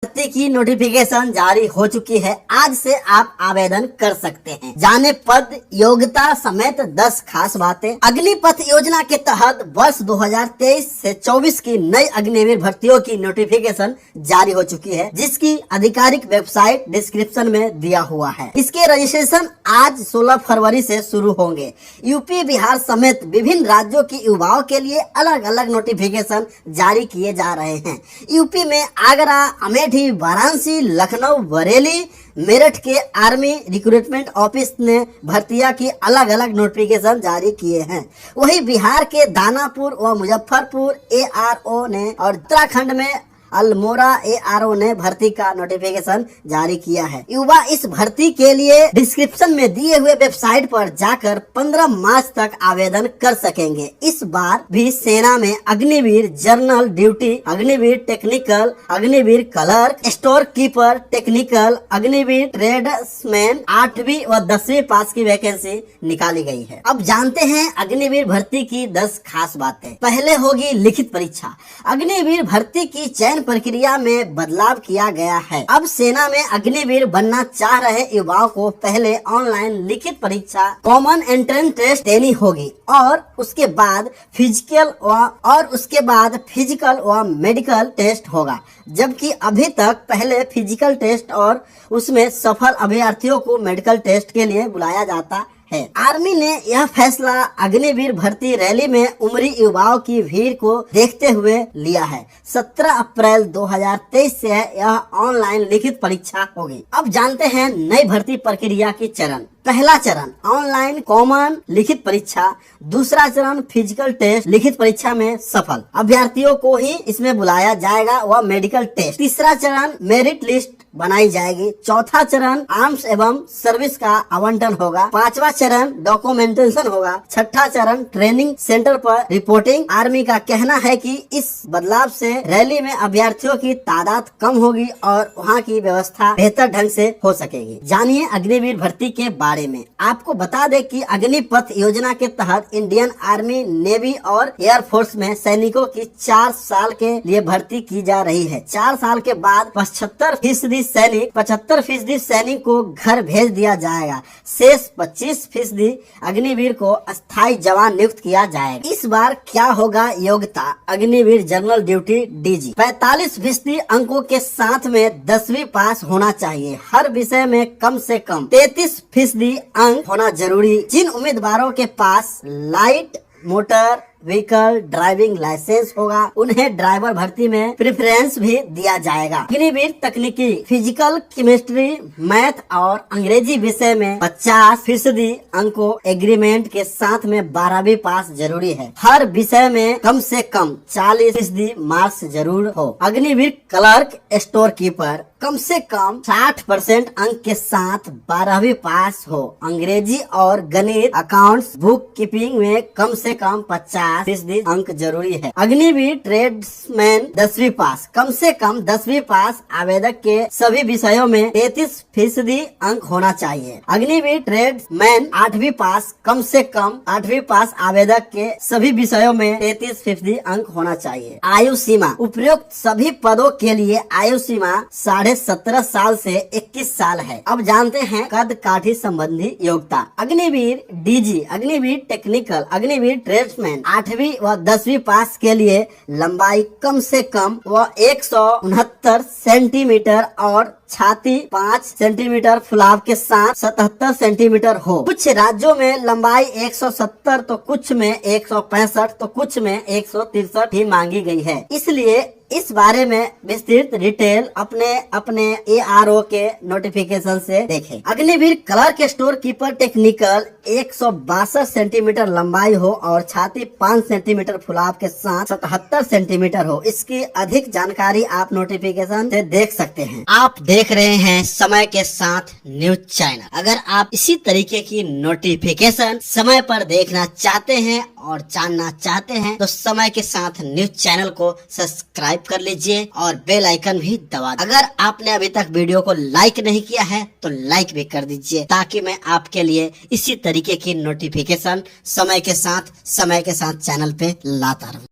भर्ती की नोटिफिकेशन जारी हो चुकी है। आज से आप आवेदन कर सकते हैं। जाने पद, योग्यता समेत 10 खास बातें। अग्निपथ योजना के तहत वर्ष 2023 से 24 की नई अग्निवीर भर्तियों की नोटिफिकेशन जारी हो चुकी है, जिसकी आधिकारिक वेबसाइट डिस्क्रिप्शन में दिया हुआ है। इसके रजिस्ट्रेशन आज 16 फरवरी से शुरू होंगे। यूपी, बिहार समेत विभिन्न राज्यों की युवाओं के लिए अलग अलग नोटिफिकेशन जारी किए जा रहे हैं। यूपी में आगरा, अमेठी, वाराणसी, लखनऊ, बरेली, मेरठ के आर्मी रिक्रूटमेंट ऑफिस ने भर्तियां की अलग अलग नोटिफिकेशन जारी किए हैं। वहीं बिहार के दानापुर व मुजफ्फरपुर ARO ने और उत्तराखंड में अल्मोड़ा ARO ने भर्ती का नोटिफिकेशन जारी किया है। युवा इस भर्ती के लिए डिस्क्रिप्शन में दिए हुए वेबसाइट पर जाकर 15 मार्च तक आवेदन कर सकेंगे। इस बार भी सेना में Agniveer general duty, Agniveer technical, Agniveer clerk, store keeper technical, Agniveer tradesman 8वीं व 10वीं पास की वैकेंसी निकाली गई है। अब जानते हैं अग्निवीर भर्ती की 10 खास बातें। पहले होगी लिखित परीक्षा। अग्निवीर भर्ती की चयन प्रक्रिया में बदलाव किया गया है। अब सेना में अग्निवीर बनना चाह रहे युवाओं को पहले ऑनलाइन लिखित परीक्षा कॉमन एंट्रेंस टेस्ट देनी होगी और उसके बाद फिजिकल व मेडिकल टेस्ट होगा, जबकि अभी तक पहले फिजिकल टेस्ट और उसमें सफल अभ्यर्थियों को मेडिकल टेस्ट के लिए बुलाया जाता है। आर्मी ने यह फैसला अग्निवीर भर्ती रैली में उमरी युवाओं की भीड़ को देखते हुए लिया है। 17 अप्रैल 2023 से यह ऑनलाइन लिखित परीक्षा होगी। अब जानते हैं नई भर्ती प्रक्रिया की चरण। पहला चरण ऑनलाइन कॉमन लिखित परीक्षा, दूसरा चरण फिजिकल टेस्ट लिखित परीक्षा में सफल अभ्यर्थियों को ही इसमें बुलाया जाएगा व मेडिकल टेस्ट। तीसरा चरण मेरिट लिस्ट बनाई जाएगी। चौथा चरण आर्म्स एवं सर्विस का आवंटन होगा। पांचवा चरण डॉक्यूमेंटेशन होगा। छठा चरण ट्रेनिंग सेंटर पर रिपोर्टिंग। आर्मी का कहना है कि इस बदलाव से रैली में अभ्यर्थियों की तादाद कम होगी और वहां की व्यवस्था बेहतर ढंग से हो सकेगी। जानिए अग्निवीर भर्ती के बारे में। आपको बता दें कि अग्निपथ योजना के तहत इंडियन आर्मी, नेवी और एयरफोर्स में सैनिकों की 4 साल के लिए भर्ती की जा रही है। 4 साल के बाद 75% सैनिक को घर भेज दिया जाएगा। शेष 25% अग्निवीर को अस्थायी जवान नियुक्त किया जाएगा। इस बार क्या होगा योग्यता? अग्निवीर जनरल ड्यूटी DG 45% अंकों के साथ में 10वीं पास होना चाहिए। हर विषय में कम से कम 33% अंक होना जरूरी। जिन उम्मीदवारों के पास light motor vehicle driving licence होगा, उन्हें ड्राइवर भर्ती में प्रेफरेंस भी दिया जाएगा। अग्निवीर तकनीकी फिजिकल, केमिस्ट्री, मैथ और अंग्रेजी विषय में 50% अंकों एग्रीमेंट के साथ में 12वीं पास जरूरी है। हर विषय में कम से कम 40% मार्क्स जरूर हो। अग्निवीर क्लर्क, स्टोर कीपर कम से कम 60% अंक के साथ 12वीं पास हो। अंग्रेजी और गणित, अकाउंट्स, बुक कीपिंग में कम से कम 50% अंक जरूरी है। अग्निवीर ट्रेड्समैन 10वीं पास, कम से कम 10वीं पास आवेदक के सभी विषयों में 33% अंक होना चाहिए। अग्निवीर ट्रेड्समैन 8वीं पास, कम से कम 8वीं पास आवेदक के सभी विषयों में 33% अंक होना चाहिए। आयु सीमा उपयुक्त सभी पदों के लिए आयु सीमा 17.5 साल से 21 साल है। अब जानते हैं कद काठी संबंधी योग्यता। Agniveer DG, Agniveer technical, Agniveer tradesman 8वीं व 10वीं पास के लिए लंबाई कम से कम 169 सेंटीमीटर और छाती 5 सेंटीमीटर फुलाव के साथ 77 सेंटीमीटर हो। कुछ राज्यों में लंबाई 170 तो कुछ में 165 तो कुछ में 163 ही मांगी गई है। इसलिए इस बारे में विस्तृत डिटेल अपने ARO के नोटिफिकेशन से देखें। Agniveer clerk, store keeper technical 162 centimetre लंबाई हो और छाती 5 सेंटीमीटर फुलाव के साथ 77 सेंटीमीटर हो। इसकी अधिक जानकारी आप नोटिफिकेशन से देख सकते हैं। आप देख रहे हैं समय के साथ न्यूज चैनल। अगर आप इसी तरीके की नोटिफिकेशन समय पर देखना चाहते हैं और जानना चाहते हैं तो समय के साथ न्यूज चैनल को सब्सक्राइब कर लीजिए और बेल आइकन भी दबा दीजिए। अगर आपने अभी तक वीडियो को लाइक नहीं किया है तो लाइक भी कर दीजिए, ताकि मैं आपके लिए इसी तरीके की नोटिफिकेशन समय के साथ चैनल पे लाता रहूं।